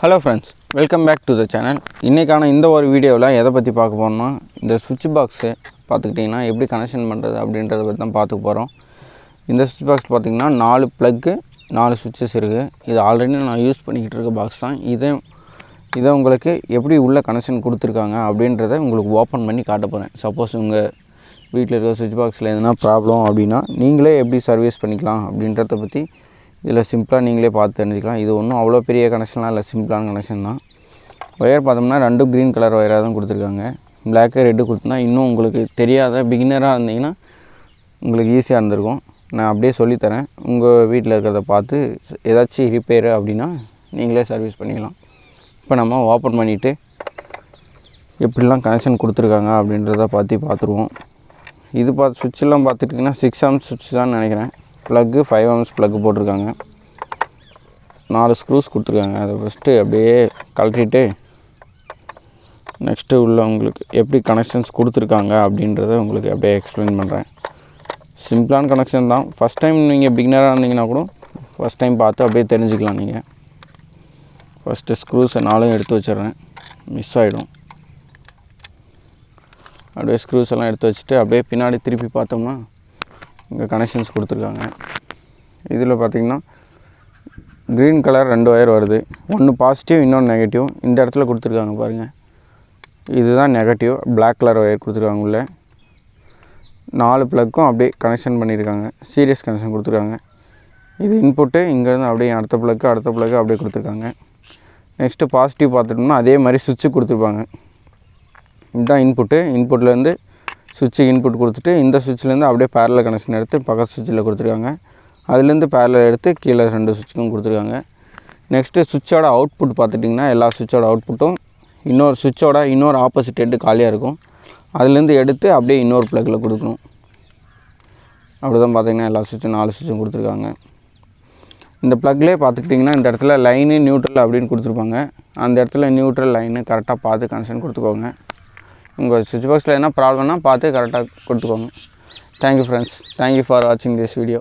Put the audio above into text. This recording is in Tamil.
Hello friends, welcome back to the channel. இன்னைக்கான இந்த ஒரு வீடியோவில் எதை பற்றி பார்க்க போறோம்னா இந்த சுவிட்ச் பாக்ஸு பார்த்துக்கிட்டிங்கன்னா எப்படி கனெக்ஷன் பண்ணுறது அப்படின்றத பற்றி தான் பார்த்துக்க போகிறோம். இந்த சுவிட்ச் பாக்ஸ் பார்த்திங்கன்னா 4 ப்ளக்கு 4 சுவிட்சஸ் இருக்குது. இது ஆல்ரெடி நான் யூஸ் பண்ணிக்கிட்டு இருக்க பாக்ஸ் தான். இதை உங்களுக்கு எப்படி உள்ள கனெக்ஷன் கொடுத்துருக்காங்க அப்படின்றத உங்களுக்கு ஓப்பன் பண்ணி காட்ட போகிறேன். சப்போஸ் உங்கள் வீட்டில் இருக்க சுவிட்ச் பாக்ஸில் எதுனா ப்ராப்ளம் அப்படின்னா நீங்களே எப்படி சர்வீஸ் பண்ணிக்கலாம் அப்படின்றத பற்றி இதில் சிம்பிளாக நீங்களே பார்த்து தெரிஞ்சுக்கலாம். இது ஒன்றும் அவ்வளோ பெரிய கனெக்ஷன்லாம் இல்லை, சிம்பிளான கனெக்ஷன் தான். ஒயர் பார்த்தோம்னா 2 க்ரீன் கலர் ஒயராக தான் கொடுத்துருக்காங்க. பிளாக்கு ரெட்டு கொடுத்தா இன்னும் உங்களுக்கு தெரியாத பிகினராக இருந்தீங்கன்னா உங்களுக்கு ஈஸியாக இருந்திருக்கும். நான் அப்படியே சொல்லித்தரேன். உங்கள் வீட்டில் இருக்கிறத பார்த்து ஏதாச்சும் ரிப்பேரு அப்படின்னா நீங்களே சர்வீஸ் பண்ணிக்கலாம். இப்போ நம்ம ஓப்பன் பண்ணிவிட்டு எப்படிலாம் கனெக்ஷன் கொடுத்துருக்காங்க அப்படின்றத பார்த்துருவோம். இது சுவிட்செல்லாம் பார்த்துட்டிங்கன்னா 6 ஆம்ஸ் சுவிட்ச் தான் நினைக்கிறேன். ப்ளக்கு 5 ஆம்ஸ் ப்ளக்கு போட்டிருக்காங்க. 4 ஸ்க்ரூஸ் கொடுத்துருக்காங்க. அதை ஃபஸ்ட்டு அப்படியே கழட்டிட்டு நெக்ஸ்ட்டு உள்ள உங்களுக்கு எப்படி கனெக்ஷன்ஸ் கொடுத்துருக்காங்க அப்படின்றத உங்களுக்கு அப்படியே எக்ஸ்பிளைன் பண்ணுறேன். சிம்பிளான கனெக்ஷன் தான். ஃபஸ்ட் டைம் நீங்கள் பிகினராக இருந்தீங்கன்னா கூட ஃபஸ்ட் டைம் பார்த்து அப்படியே தெரிஞ்சுக்கலாம். நீங்கள் ஃபஸ்ட்டு ஸ்க்ரூஸை 4 எடுத்து வச்சிடுறேன், மிஸ் ஆகிடும். அப்படியே ஸ்க்ரூஸ் எல்லாம் எடுத்து வச்சுட்டு அப்படியே பின்னாடி திருப்பி பார்த்தோம்னா இங்கே கனெக்ஷன்ஸ் கொடுத்துருக்காங்க. இதில் பார்த்திங்கன்னா க்ரீன் கலர் 2 ஒயர் வருது. ஒன்று பாசிட்டிவ், இன்னொன்று நெகட்டிவ். இந்த இடத்துல கொடுத்துருக்காங்க பாருங்கள், இதுதான் நெகட்டிவ். பிளாக் கலர் ஒயர் கொடுத்துருக்காங்க. உள்ள 4 ப்ளக்கும் அப்படியே கனெக்ஷன் பண்ணியிருக்காங்க. சீரியஸ் கனெக்ஷன் கொடுத்துருக்காங்க. இது இன்புட்டு. இங்கேருந்து அப்படியே அடுத்த ப்ளக்கு அப்படியே கொடுத்துருக்காங்க. நெக்ஸ்ட்டு பாசிட்டிவ் பார்த்துட்டோம்னா அதே மாதிரி சுவிட்சு கொடுத்துருப்பாங்க. இதுதான் இன்புட்லேருந்து சுவிட்சுக்கு இன்புட் கொடுத்துட்டு இந்த சுவிட்ச்லேருந்து அப்படியே பேரலல் கனெக்ஷன் எடுத்து பக்கத்து சுவிட்சில் கொடுத்துருக்காங்க. அதுலேருந்து பேரலல் எடுத்து கீழே 2 சுவிட்சுக்கும் கொடுத்துருக்காங்க. நெக்ஸ்ட்டு சுவிட்சோட அவுட்புட் பார்த்துட்டிங்கன்னா எல்லா சுவிட்சோட அவுட்புட்டும் இன்னொரு சுவிட்சோட இன்னொரு ஆப்போசிட் எண்டு காலியாக இருக்கும். அதுலேருந்து எடுத்து அப்படியே இன்னொரு ப்ளக்கில் கொடுக்கணும். அப்படி தான் பார்த்திங்கன்னா எல்லா சுவிட்சும் 4 சுவிட்சும் கொடுத்துருக்காங்க. இந்த ப்ளக்லேயே பார்த்துக்கிட்டிங்கன்னா இந்த இடத்துல லைனு நியூட்ரல் அப்படின்னு கொடுத்துருப்பாங்க. அந்த இடத்துல நியூட்ரல் லைனு கரெக்டாக பார்த்து கனெக்ஷன் கொடுத்துக்கோங்க. உங்கள் சுவிட்ச் பாக்ஸில் என்ன ப்ராப்ளம்னா பார்த்து கரெக்டாக கொடுத்துக்கோங்க. Thank you friends. தேங்க்யூ ஃபார் வாட்சிங் திஸ் வீடியோ.